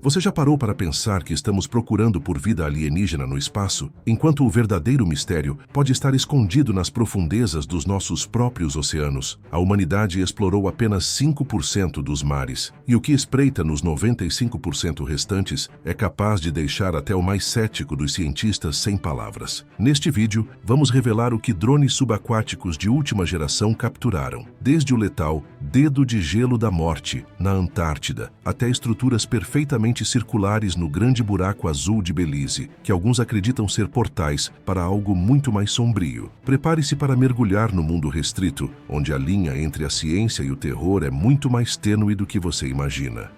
Você já parou para pensar que estamos procurando por vida alienígena no espaço, enquanto o verdadeiro mistério pode estar escondido nas profundezas dos nossos próprios oceanos? A humanidade explorou apenas 5% dos mares, e o que espreita nos 95% restantes é capaz de deixar até o mais cético dos cientistas sem palavras. Neste vídeo, vamos revelar o que drones subaquáticos de última geração capturaram, desde o letal Dedo de Gelo da Morte, na Antártida, até estruturas perfeitamente circulares no Grande Buraco Azul de Belize, que alguns acreditam ser portais para algo muito mais sombrio. Prepare-se para mergulhar no mundo restrito, onde a linha entre a ciência e o terror é muito mais tênue do que você imagina.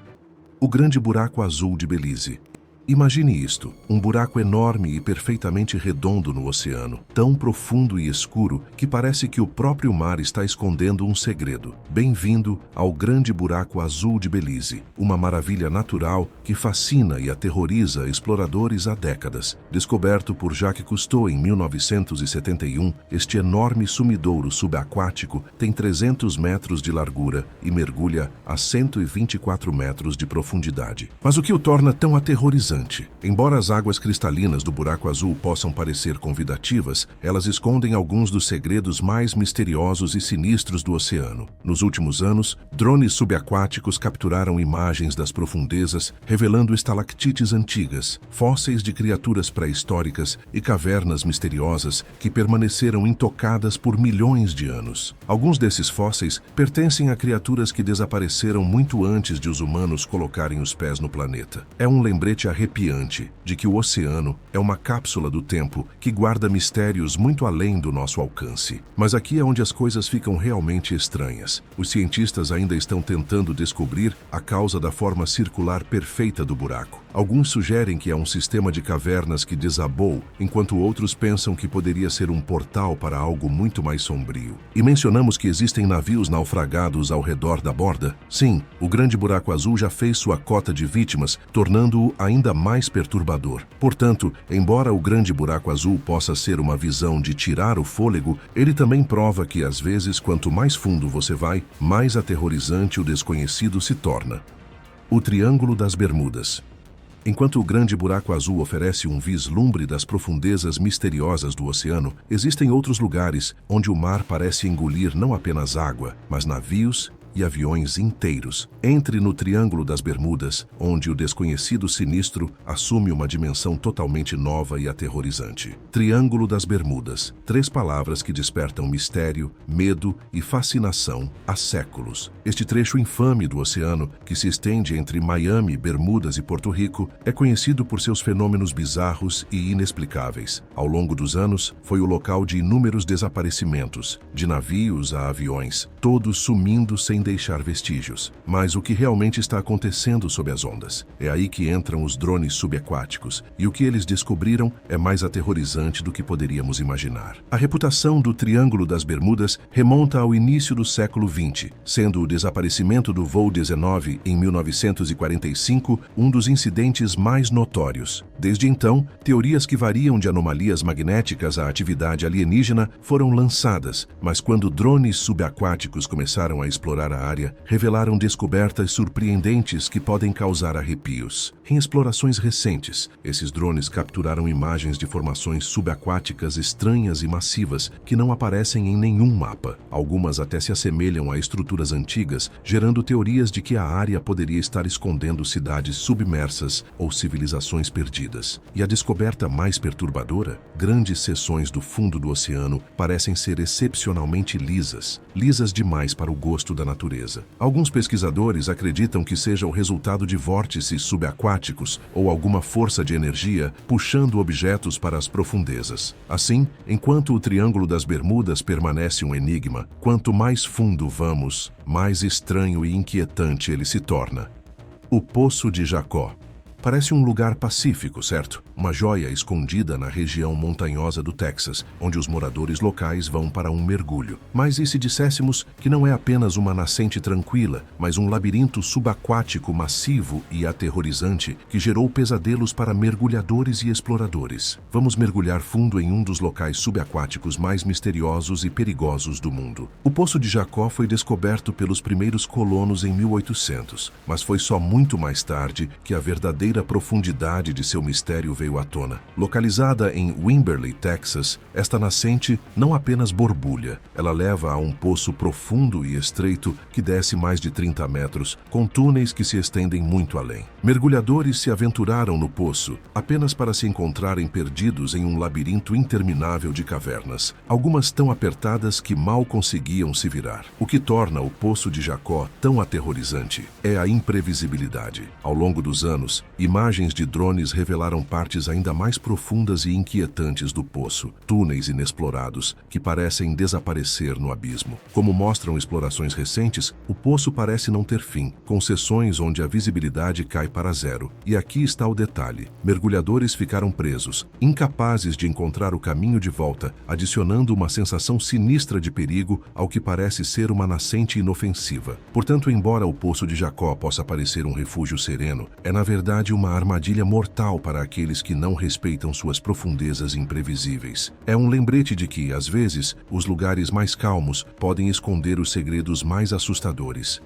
O Grande Buraco Azul de Belize. Imagine isto, um buraco enorme e perfeitamente redondo no oceano, tão profundo e escuro que parece que o próprio mar está escondendo um segredo. Bem-vindo ao Grande Buraco Azul de Belize, uma maravilha natural que fascina e aterroriza exploradores há décadas. Descoberto por Jacques Cousteau em 1971, este enorme sumidouro subaquático tem 300 metros de largura e mergulha a 124 metros de profundidade. Mas o que o torna tão aterrorizante? Embora as águas cristalinas do buraco azul possam parecer convidativas, elas escondem alguns dos segredos mais misteriosos e sinistros do oceano. Nos últimos anos, drones subaquáticos capturaram imagens das profundezas, revelando estalactites antigas, fósseis de criaturas pré-históricas e cavernas misteriosas que permaneceram intocadas por milhões de anos. Alguns desses fósseis pertencem a criaturas que desapareceram muito antes de os humanos colocarem os pés no planeta. É um lembrete arrepiante de que o oceano é uma cápsula do tempo que guarda mistérios muito além do nosso alcance. Mas aqui é onde as coisas ficam realmente estranhas. Os cientistas ainda estão tentando descobrir a causa da forma circular perfeita do buraco. Alguns sugerem que é um sistema de cavernas que desabou, enquanto outros pensam que poderia ser um portal para algo muito mais sombrio. E mencionamos que existem navios naufragados ao redor da borda? Sim, o Grande Buraco Azul já fez sua cota de vítimas, tornando-o ainda mais perturbador. Portanto, embora o Grande Buraco Azul possa ser uma visão de tirar o fôlego, ele também prova que, às vezes, quanto mais fundo você vai, mais aterrorizante o desconhecido se torna. O Triângulo das Bermudas. Enquanto o Grande Buraco Azul oferece um vislumbre das profundezas misteriosas do oceano, existem outros lugares onde o mar parece engolir não apenas água, mas navios e aviões inteiros. Entre no Triângulo das Bermudas, onde o desconhecido sinistro assume uma dimensão totalmente nova e aterrorizante. Triângulo das Bermudas. 3 palavras que despertam mistério, medo e fascinação há séculos. Este trecho infame do oceano, que se estende entre Miami, Bermudas e Porto Rico, é conhecido por seus fenômenos bizarros e inexplicáveis. Ao longo dos anos, foi o local de inúmeros desaparecimentos, de navios a aviões, todos sumindo sem deixar vestígios. Mas o que realmente está acontecendo sob as ondas? É aí que entram os drones subaquáticos, e o que eles descobriram é mais aterrorizante do que poderíamos imaginar. A reputação do Triângulo das Bermudas remonta ao início do século XX, sendo o desaparecimento do voo 19 em 1945 um dos incidentes mais notórios. Desde então, teorias que variam de anomalias magnéticas à atividade alienígena foram lançadas, mas quando drones subaquáticos começaram a explorar a área, revelaram descobertas surpreendentes que podem causar arrepios. Em explorações recentes, esses drones capturaram imagens de formações subaquáticas estranhas e massivas que não aparecem em nenhum mapa. Algumas até se assemelham a estruturas antigas, gerando teorias de que a área poderia estar escondendo cidades submersas ou civilizações perdidas. E a descoberta mais perturbadora? Grandes seções do fundo do oceano parecem ser excepcionalmente lisas, lisas demais para o gosto da natureza. Alguns pesquisadores acreditam que seja o resultado de vórtices subaquáticos ou alguma força de energia puxando objetos para as profundezas. Assim, enquanto o Triângulo das Bermudas permanece um enigma, quanto mais fundo vamos, mais estranho e inquietante ele se torna. O Poço de Jacó. Parece um lugar pacífico, certo? Uma joia escondida na região montanhosa do Texas, onde os moradores locais vão para um mergulho. Mas e se disséssemos que não é apenas uma nascente tranquila, mas um labirinto subaquático massivo e aterrorizante que gerou pesadelos para mergulhadores e exploradores? Vamos mergulhar fundo em um dos locais subaquáticos mais misteriosos e perigosos do mundo. O Poço de Jacó foi descoberto pelos primeiros colonos em 1800, mas foi só muito mais tarde que a verdadeira profundidade de seu mistério veio à tona. Localizada em Wimberley, Texas, esta nascente não apenas borbulha, ela leva a um poço profundo e estreito que desce mais de 30 metros, com túneis que se estendem muito além. Mergulhadores se aventuraram no poço apenas para se encontrarem perdidos em um labirinto interminável de cavernas, algumas tão apertadas que mal conseguiam se virar. O que torna o Poço de Jacó tão aterrorizante é a imprevisibilidade. Ao longo dos anos, imagens de drones revelaram partes ainda mais profundas e inquietantes do poço, túneis inexplorados que parecem desaparecer no abismo. Como mostram explorações recentes, o poço parece não ter fim, com seções onde a visibilidade cai para zero. E aqui está o detalhe: mergulhadores ficaram presos, incapazes de encontrar o caminho de volta, adicionando uma sensação sinistra de perigo ao que parece ser uma nascente inofensiva. Portanto, embora o Poço de Jacó possa parecer um refúgio sereno, é na verdade uma armadilha mortal para aqueles que não respeitam suas profundezas imprevisíveis. É um lembrete de que, às vezes, os lugares mais calmos podem esconder os segredos mais assustadores.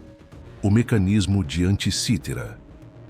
O mecanismo de Anticythera.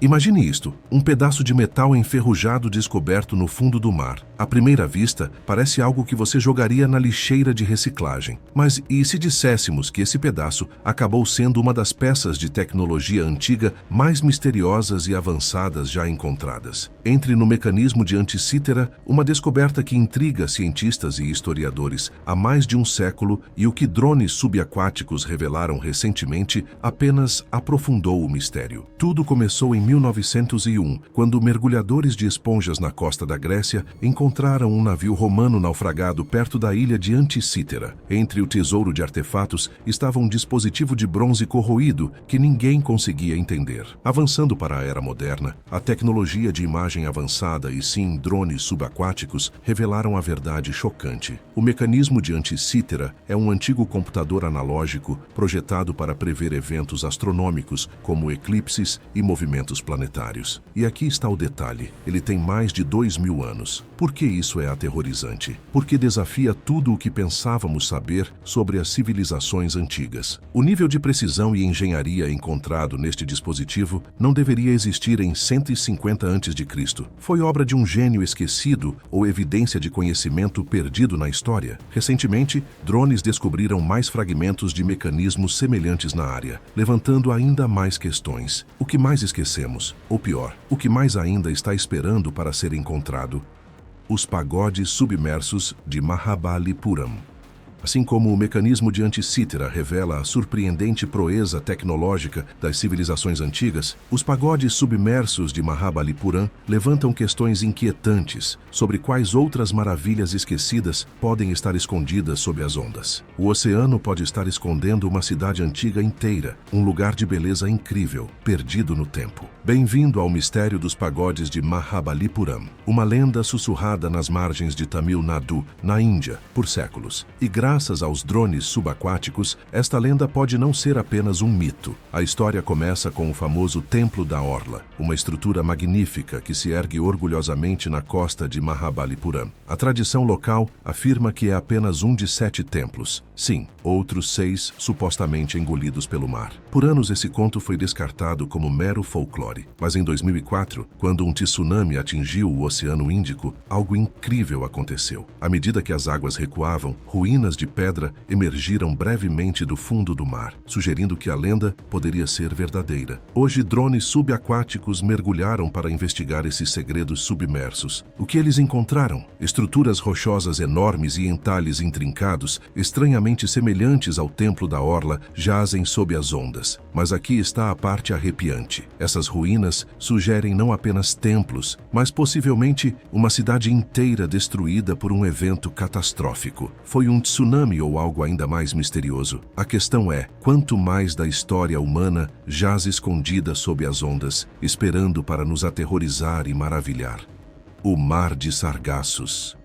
Imagine isto, um pedaço de metal enferrujado descoberto no fundo do mar. À primeira vista, parece algo que você jogaria na lixeira de reciclagem. Mas e se disséssemos que esse pedaço acabou sendo uma das peças de tecnologia antiga mais misteriosas e avançadas já encontradas? Entre no mecanismo de Anticythera, uma descoberta que intriga cientistas e historiadores há mais de um século, e o que drones subaquáticos revelaram recentemente apenas aprofundou o mistério. Tudo começou em 1901, quando mergulhadores de esponjas na costa da Grécia encontraram um navio romano naufragado perto da ilha de Anticythera. Entre o tesouro de artefatos estava um dispositivo de bronze corroído que ninguém conseguia entender. Avançando para a era moderna, a tecnologia de imagem avançada e sim drones subaquáticos revelaram a verdade chocante. O mecanismo de Anticythera é um antigo computador analógico projetado para prever eventos astronômicos como eclipses e movimentos planetários. E aqui está o detalhe: ele tem mais de 2000 anos. Por que isso é aterrorizante? Porque desafia tudo o que pensávamos saber sobre as civilizações antigas. O nível de precisão e engenharia encontrado neste dispositivo não deveria existir em 150 a.C. Foi obra de um gênio esquecido ou evidência de conhecimento perdido na história? Recentemente, drones descobriram mais fragmentos de mecanismos semelhantes na área, levantando ainda mais questões. O que mais esquecemos? Ou pior, o que mais ainda está esperando para ser encontrado? Os pagodes submersos de Mahabalipuram. Assim como o mecanismo de Anticythera revela a surpreendente proeza tecnológica das civilizações antigas, os pagodes submersos de Mahabalipuram levantam questões inquietantes sobre quais outras maravilhas esquecidas podem estar escondidas sob as ondas. O oceano pode estar escondendo uma cidade antiga inteira, um lugar de beleza incrível, perdido no tempo. Bem-vindo ao mistério dos pagodes de Mahabalipuram, uma lenda sussurrada nas margens de Tamil Nadu, na Índia, por séculos. E graças aos drones subaquáticos, esta lenda pode não ser apenas um mito. A história começa com o famoso Templo da Orla, uma estrutura magnífica que se ergue orgulhosamente na costa de Mahabalipuram. A tradição local afirma que é apenas um de 7 templos. Sim, outros 6 supostamente engolidos pelo mar. Por anos esse conto foi descartado como mero folclore. Mas em 2004, quando um tsunami atingiu o Oceano Índico, algo incrível aconteceu. À medida que as águas recuavam, ruínas de pedra emergiram brevemente do fundo do mar, sugerindo que a lenda poderia ser verdadeira. Hoje, drones subaquáticos mergulharam para investigar esses segredos submersos. O que eles encontraram? Estruturas rochosas enormes e entalhes intrincados, estranhamente semelhantes ao Templo da Orla, jazem sob as ondas. Mas aqui está a parte arrepiante. Essas ruínas sugerem não apenas templos, mas possivelmente uma cidade inteira destruída por um evento catastrófico. Foi um tsunami tsunami ou algo ainda mais misterioso? A questão é, quanto mais da história humana jaz escondida sob as ondas, esperando para nos aterrorizar e maravilhar? O Mar de Sargassos.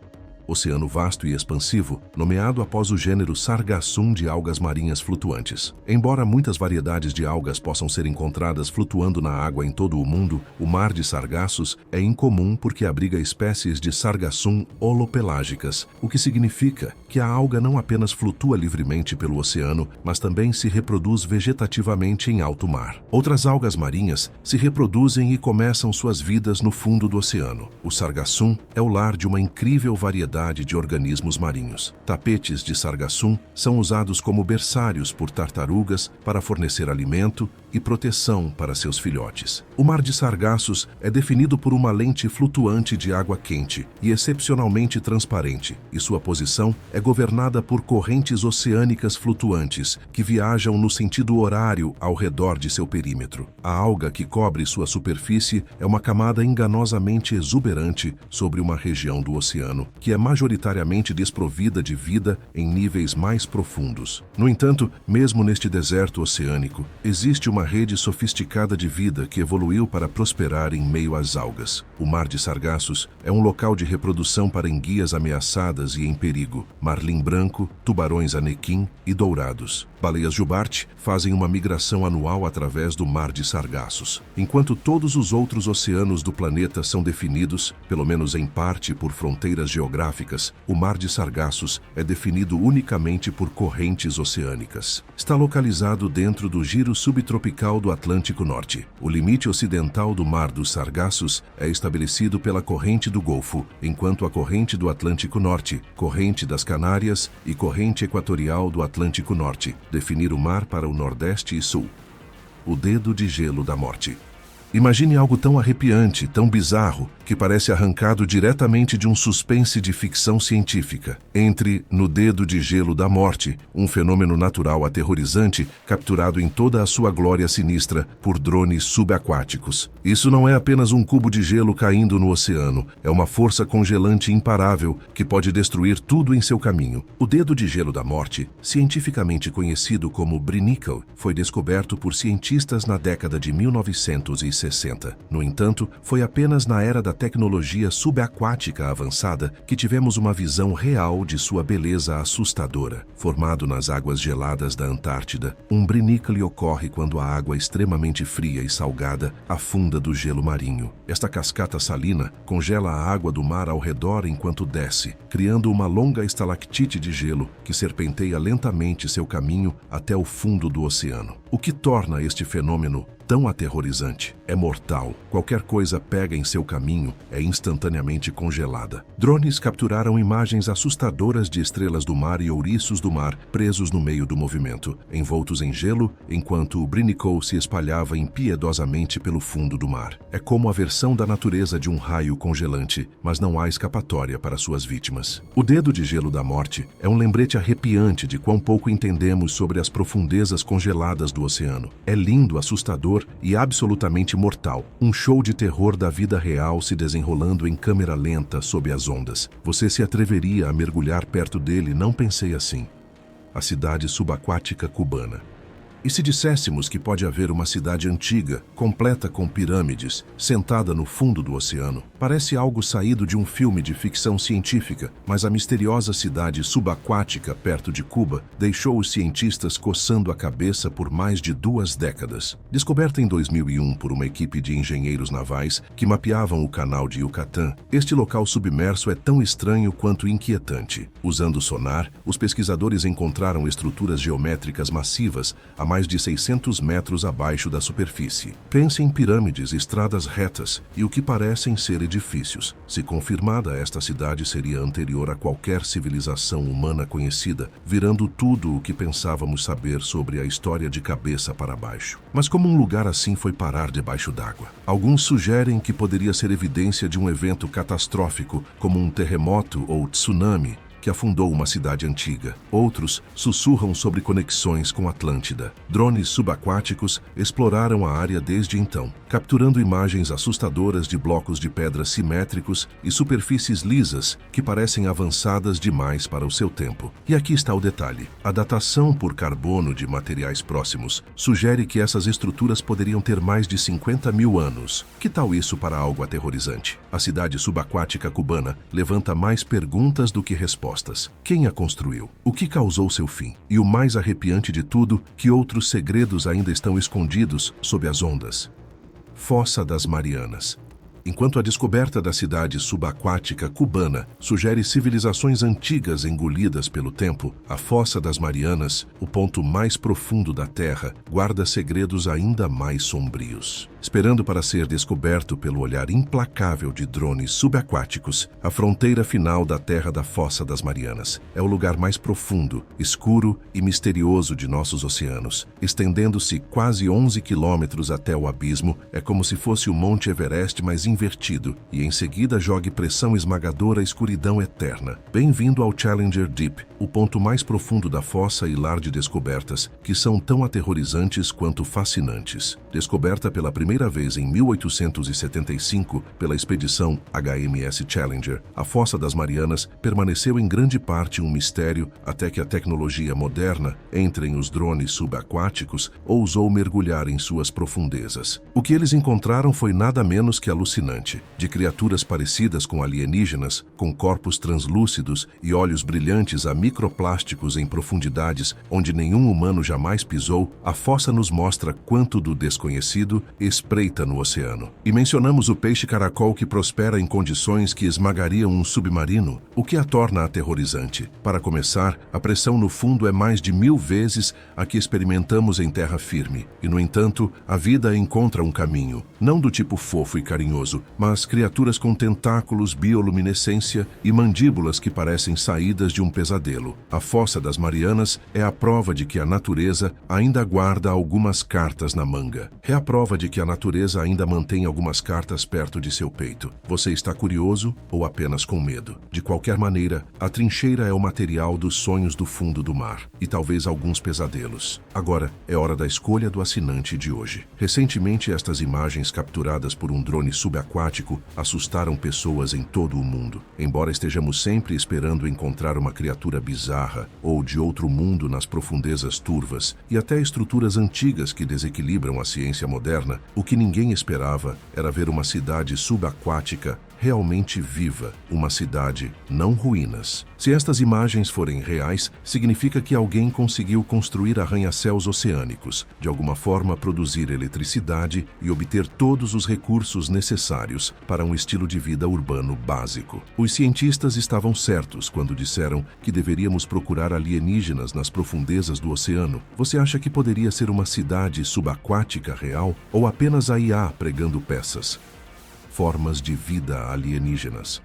Oceano vasto e expansivo, nomeado após o gênero Sargassum de algas marinhas flutuantes. Embora muitas variedades de algas possam ser encontradas flutuando na água em todo o mundo, o Mar de Sargassos é incomum porque abriga espécies de Sargassum holopelágicas, o que significa que a alga não apenas flutua livremente pelo oceano, mas também se reproduz vegetativamente em alto mar. Outras algas marinhas se reproduzem e começam suas vidas no fundo do oceano. O Sargassum é o lar de uma incrível variedade de organismos marinhos. Tapetes de Sargassum são usados como berçários por tartarugas para fornecer alimento e proteção para seus filhotes. O Mar de Sargassos é definido por uma lente flutuante de água quente e excepcionalmente transparente, e sua posição é governada por correntes oceânicas flutuantes que viajam no sentido horário ao redor de seu perímetro. A alga que cobre sua superfície é uma camada enganosamente exuberante sobre uma região do oceano, que é majoritariamente desprovida de vida em níveis mais profundos. No entanto, mesmo neste deserto oceânico, existe uma rede sofisticada de vida que evoluiu para prosperar em meio às algas. O Mar de Sargassos é um local de reprodução para enguias ameaçadas e em perigo, marlim branco, tubarões anequim e dourados. Baleias jubarte fazem uma migração anual através do Mar de Sargassos. Enquanto todos os outros oceanos do planeta são definidos, pelo menos em parte, por fronteiras geográficas, o Mar de Sargassos é definido unicamente por correntes oceânicas. Está localizado dentro do giro subtropical do Atlântico Norte. O limite ocidental do Mar dos Sargassos é estabelecido pela corrente do Golfo, enquanto a corrente do Atlântico Norte, corrente das Canárias e corrente equatorial do Atlântico Norte definir o mar para o Nordeste e Sul. O dedo de gelo da morte. Imagine algo tão arrepiante, tão bizarro, que parece arrancado diretamente de um suspense de ficção científica. Entre no dedo de gelo da morte, um fenômeno natural aterrorizante capturado em toda a sua glória sinistra por drones subaquáticos. Isso não é apenas um cubo de gelo caindo no oceano, é uma força congelante imparável que pode destruir tudo em seu caminho. O dedo de gelo da morte, cientificamente conhecido como Brinicle, foi descoberto por cientistas na década de 1960. No entanto, foi apenas na era da tecnologia subaquática avançada que tivemos uma visão real de sua beleza assustadora. Formado nas águas geladas da Antártida, um Brinicle ocorre quando a água extremamente fria e salgada afunda do gelo marinho. Esta cascata salina congela a água do mar ao redor enquanto desce, criando uma longa estalactite de gelo que serpenteia lentamente seu caminho até o fundo do oceano. O que torna este fenômeno tão aterrorizante? É mortal. Qualquer coisa pega em seu caminho é instantaneamente congelada. Drones capturaram imagens assustadoras de estrelas do mar e ouriços do mar presos no meio do movimento, envoltos em gelo, enquanto o Brinicle se espalhava impiedosamente pelo fundo do mar. É como a versão da natureza de um raio congelante, mas não há escapatória para suas vítimas. O dedo de gelo da morte é um lembrete arrepiante de quão pouco entendemos sobre as profundezas congeladas do oceano. É lindo, assustador e absolutamente mortal. Um show de terror da vida real se desenrolando em câmera lenta sob as ondas. Você se atreveria a mergulhar perto dele? Não pensei assim. A cidade subaquática cubana. E se disséssemos que pode haver uma cidade antiga, completa com pirâmides, sentada no fundo do oceano? Parece algo saído de um filme de ficção científica, mas a misteriosa cidade subaquática perto de Cuba deixou os cientistas coçando a cabeça por mais de 2 décadas. Descoberta em 2001 por uma equipe de engenheiros navais que mapeavam o canal de Yucatán, este local submerso é tão estranho quanto inquietante. Usando sonar, os pesquisadores encontraram estruturas geométricas massivas a mais de 600 metros abaixo da superfície. Pense em pirâmides, estradas retas e o que parecem ser edifícios. Se confirmada, esta cidade seria anterior a qualquer civilização humana conhecida, virando tudo o que pensávamos saber sobre a história de cabeça para baixo. Mas como um lugar assim foi parar debaixo d'água? Alguns sugerem que poderia ser evidência de um evento catastrófico, como um terremoto ou tsunami, que afundou uma cidade antiga. Outros sussurram sobre conexões com Atlântida. Drones subaquáticos exploraram a área desde então, capturando imagens assustadoras de blocos de pedra simétricos e superfícies lisas que parecem avançadas demais para o seu tempo. E aqui está o detalhe. A datação por carbono de materiais próximos sugere que essas estruturas poderiam ter mais de 50 mil anos. Que tal isso para algo aterrorizante? A cidade subaquática cubana levanta mais perguntas do que respostas. Quem a construiu? O que causou seu fim? E o mais arrepiante de tudo, que outros segredos ainda estão escondidos sob as ondas. Fossa das Marianas. Enquanto a descoberta da cidade subaquática cubana sugere civilizações antigas engolidas pelo tempo, a Fossa das Marianas, o ponto mais profundo da Terra, guarda segredos ainda mais sombrios. Esperando para ser descoberto pelo olhar implacável de drones subaquáticos, a fronteira final da Terra da Fossa das Marianas é o lugar mais profundo, escuro e misterioso de nossos oceanos. Estendendo-se quase 11 quilômetros até o abismo, é como se fosse o Monte Everest mais invertido e em seguida jogue pressão esmagadora à escuridão eterna. Bem-vindo ao Challenger Deep, o ponto mais profundo da fossa e lar de descobertas que são tão aterrorizantes quanto fascinantes. Descoberta pela primeira vez em 1875 pela expedição HMS Challenger, a Fossa das Marianas permaneceu em grande parte um mistério até que a tecnologia moderna, entre os drones subaquáticos, ousou mergulhar em suas profundezas. O que eles encontraram foi nada menos que alucinante. De criaturas parecidas com alienígenas, com corpos translúcidos e olhos brilhantes a microplásticos em profundidades onde nenhum humano jamais pisou, a fossa nos mostra quanto do desconhecido espreita no oceano. E mencionamos o peixe-caracol que prospera em condições que esmagariam um submarino, o que a torna aterrorizante. Para começar, a pressão no fundo é mais de 1000 vezes a que experimentamos em terra firme. E, no entanto, a vida encontra um caminho, não do tipo fofo e carinhoso, mas criaturas com tentáculos, bioluminescência e mandíbulas que parecem saídas de um pesadelo. A Fossa das Marianas é a prova de que a natureza ainda guarda algumas cartas na manga. É a prova de que a natureza ainda mantém algumas cartas perto de seu peito. Você está curioso ou apenas com medo? De qualquer maneira, a trincheira é o material dos sonhos do fundo do mar e talvez alguns pesadelos. Agora é hora da escolha do assinante de hoje. Recentemente, estas imagens capturadas por um drone subaquático assustaram pessoas em todo o mundo. Embora estejamos sempre esperando encontrar uma criatura bizarra ou de outro mundo nas profundezas turvas e até estruturas antigas que desequilibram a ciência moderna, o que ninguém esperava era ver uma cidade subaquática realmente viva, uma cidade, não ruínas. Se estas imagens forem reais, significa que alguém conseguiu construir arranha-céus oceânicos, de alguma forma produzir eletricidade e obter todos os recursos necessários para um estilo de vida urbano básico. Os cientistas estavam certos quando disseram que deveríamos procurar alienígenas nas profundezas do oceano. Você acha que poderia ser uma cidade subaquática real ou apenas a IA pregando peças? Formas de vida alienígenas.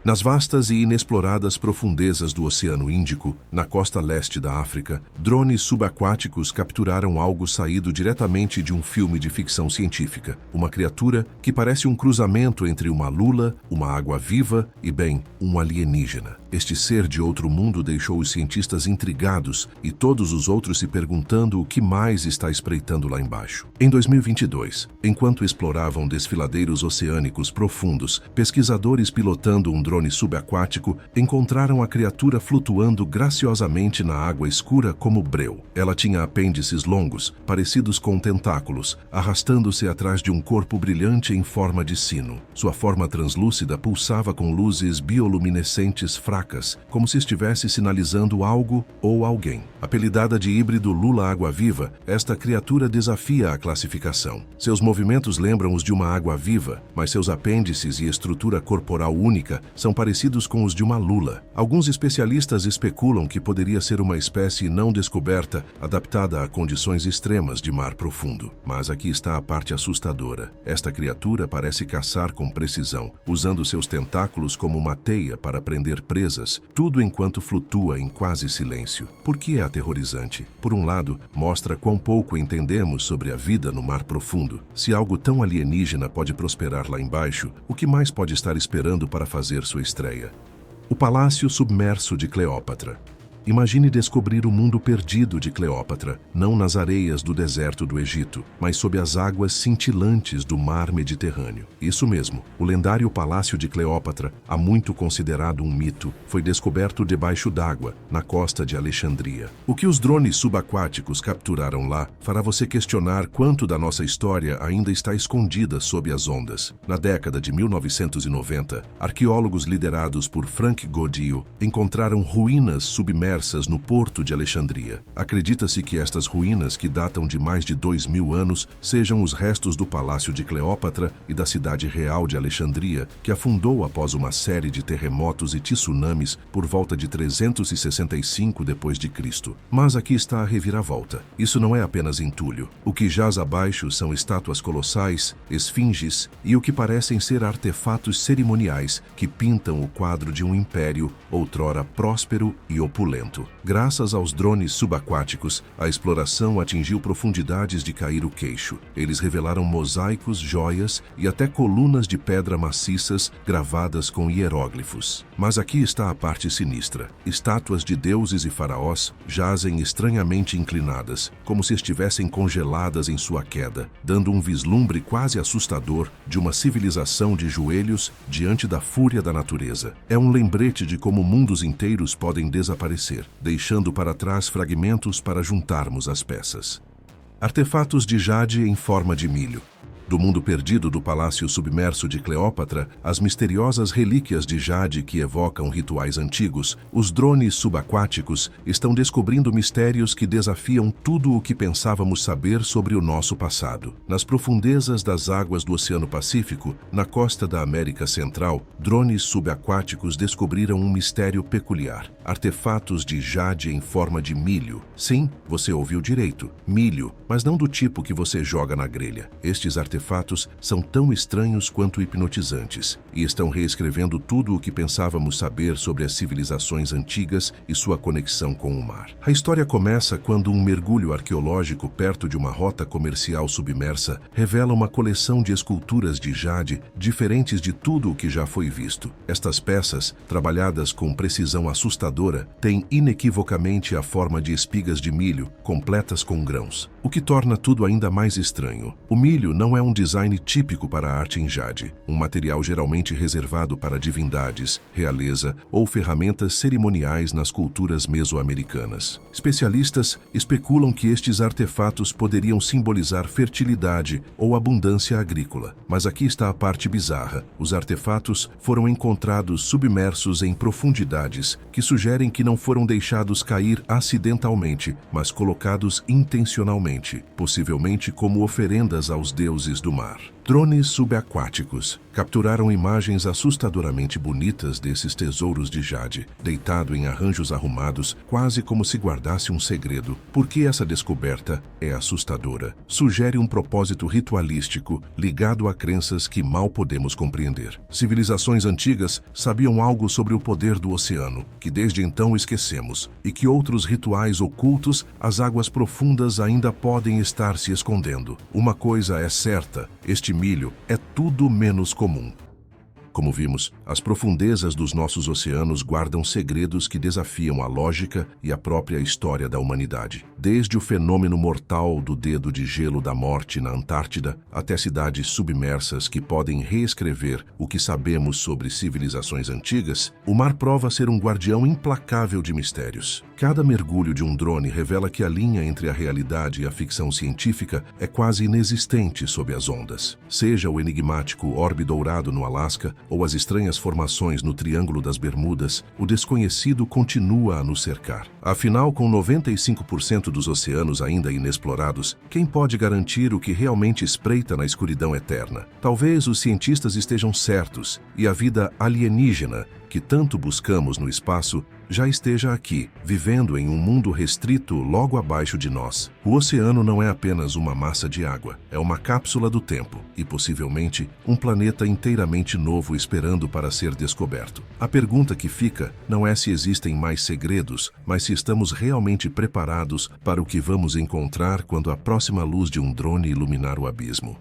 Nas vastas e inexploradas profundezas do Oceano Índico, na costa leste da África, drones subaquáticos capturaram algo saído diretamente de um filme de ficção científica. Uma criatura que parece um cruzamento entre uma lula, uma água-viva e, bem, um alienígena. Este ser de outro mundo deixou os cientistas intrigados e todos os outros se perguntando o que mais está espreitando lá embaixo. Em 2022, enquanto exploravam desfiladeiros oceânicos profundos, pesquisadores pilotando um drone subaquático encontraram a criatura flutuando graciosamente na água escura como breu. Ela tinha apêndices longos, parecidos com tentáculos, arrastando-se atrás de um corpo brilhante em forma de sino. Sua forma translúcida pulsava com luzes bioluminescentes fracas, como se estivesse sinalizando algo ou alguém. Apelidada de híbrido lula-água-viva, esta criatura desafia a classificação. Seus movimentos lembram os de uma água-viva, mas seus apêndices e estrutura corporal única são parecidos com os de uma lula. Alguns especialistas especulam que poderia ser uma espécie não descoberta, adaptada a condições extremas de mar profundo. Mas aqui está a parte assustadora. Esta criatura parece caçar com precisão, usando seus tentáculos como uma teia para prender presas, tudo enquanto flutua em quase silêncio. Por que é aterrorizante? Por um lado, mostra quão pouco entendemos sobre a vida no mar profundo. Se algo tão alienígena pode prosperar lá embaixo, o que mais pode estar esperando para fazer sua estreia? O Palácio Submerso de Cleópatra. Imagine descobrir o mundo perdido de Cleópatra, não nas areias do deserto do Egito, mas sob as águas cintilantes do mar Mediterrâneo. Isso mesmo, o lendário Palácio de Cleópatra, há muito considerado um mito, foi descoberto debaixo d'água, na costa de Alexandria. O que os drones subaquáticos capturaram lá fará você questionar quanto da nossa história ainda está escondida sob as ondas. Na década de 1990, arqueólogos liderados por Frank Goddio encontraram ruínas submersas no porto de Alexandria. Acredita-se que estas ruínas, que datam de mais de 2000 anos, sejam os restos do Palácio de Cleópatra e da cidade real de Alexandria, que afundou após uma série de terremotos e tsunamis por volta de 365 d.C. Mas aqui está a reviravolta. Isso não é apenas entulho. O que jaz abaixo são estátuas colossais, esfinges e o que parecem ser artefatos cerimoniais que pintam o quadro de um império outrora próspero e opulento. Graças aos drones subaquáticos, a exploração atingiu profundidades de cair o queixo. Eles revelaram mosaicos, joias e até colunas de pedra maciças gravadas com hieróglifos. Mas aqui está a parte sinistra. Estátuas de deuses e faraós jazem estranhamente inclinadas, como se estivessem congeladas em sua queda, dando um vislumbre quase assustador de uma civilização de joelhos diante da fúria da natureza. É um lembrete de como mundos inteiros podem desaparecer, deixando para trás fragmentos para juntarmos as peças. Artefatos de jade em forma de milho. Do mundo perdido do Palácio Submerso de Cleópatra, as misteriosas relíquias de jade que evocam rituais antigos, os drones subaquáticos estão descobrindo mistérios que desafiam tudo o que pensávamos saber sobre o nosso passado. Nas profundezas das águas do Oceano Pacífico, na costa da América Central, drones subaquáticos descobriram um mistério peculiar: artefatos de jade em forma de milho. Sim, você ouviu direito, milho, mas não do tipo que você joga na grelha. Estes artefatos são tão estranhos quanto hipnotizantes e estão reescrevendo tudo o que pensávamos saber sobre as civilizações antigas e sua conexão com o mar. A história começa quando um mergulho arqueológico perto de uma rota comercial submersa revela uma coleção de esculturas de jade diferentes de tudo o que já foi visto. Estas peças, trabalhadas com precisão assustadora, têm inequivocamente a forma de espigas de milho, completas com grãos, o que torna tudo ainda mais estranho. O milho não é um design típico para a arte em jade, um material geralmente reservado para divindades, realeza ou ferramentas cerimoniais nas culturas mesoamericanas. Especialistas especulam que estes artefatos poderiam simbolizar fertilidade ou abundância agrícola. Mas aqui está a parte bizarra. Os artefatos foram encontrados submersos em profundidades que sugerem que não foram deixados cair acidentalmente, mas colocados intencionalmente, possivelmente como oferendas aos deuses do mar. Drones subaquáticos capturaram imagens assustadoramente bonitas desses tesouros de jade, deitado em arranjos arrumados, quase como se guardasse um segredo. Porque essa descoberta é assustadora. Sugere um propósito ritualístico ligado a crenças que mal podemos compreender. Civilizações antigas sabiam algo sobre o poder do oceano, que desde então esquecemos, e que outros rituais ocultos, as águas profundas ainda podem estar se escondendo. Uma coisa é certa: este milho é tudo menos comum. Como vimos, as profundezas dos nossos oceanos guardam segredos que desafiam a lógica e a própria história da humanidade. Desde o fenômeno mortal do dedo de gelo da morte na Antártida, até cidades submersas que podem reescrever o que sabemos sobre civilizações antigas, o mar prova ser um guardião implacável de mistérios. Cada mergulho de um drone revela que a linha entre a realidade e a ficção científica é quase inexistente sob as ondas. Seja o enigmático Orbe Dourado no Alasca ou as estranhas formações no Triângulo das Bermudas, o desconhecido continua a nos cercar. Afinal, com 95% dos oceanos ainda inexplorados, quem pode garantir o que realmente espreita na escuridão eterna? Talvez os cientistas estejam certos e a vida alienígena, que tanto buscamos no espaço, já esteja aqui, vivendo em um mundo restrito logo abaixo de nós. O oceano não é apenas uma massa de água, é uma cápsula do tempo e, possivelmente, um planeta inteiramente novo esperando para ser descoberto. A pergunta que fica não é se existem mais segredos, mas se estamos realmente preparados para o que vamos encontrar quando a próxima luz de um drone iluminar o abismo.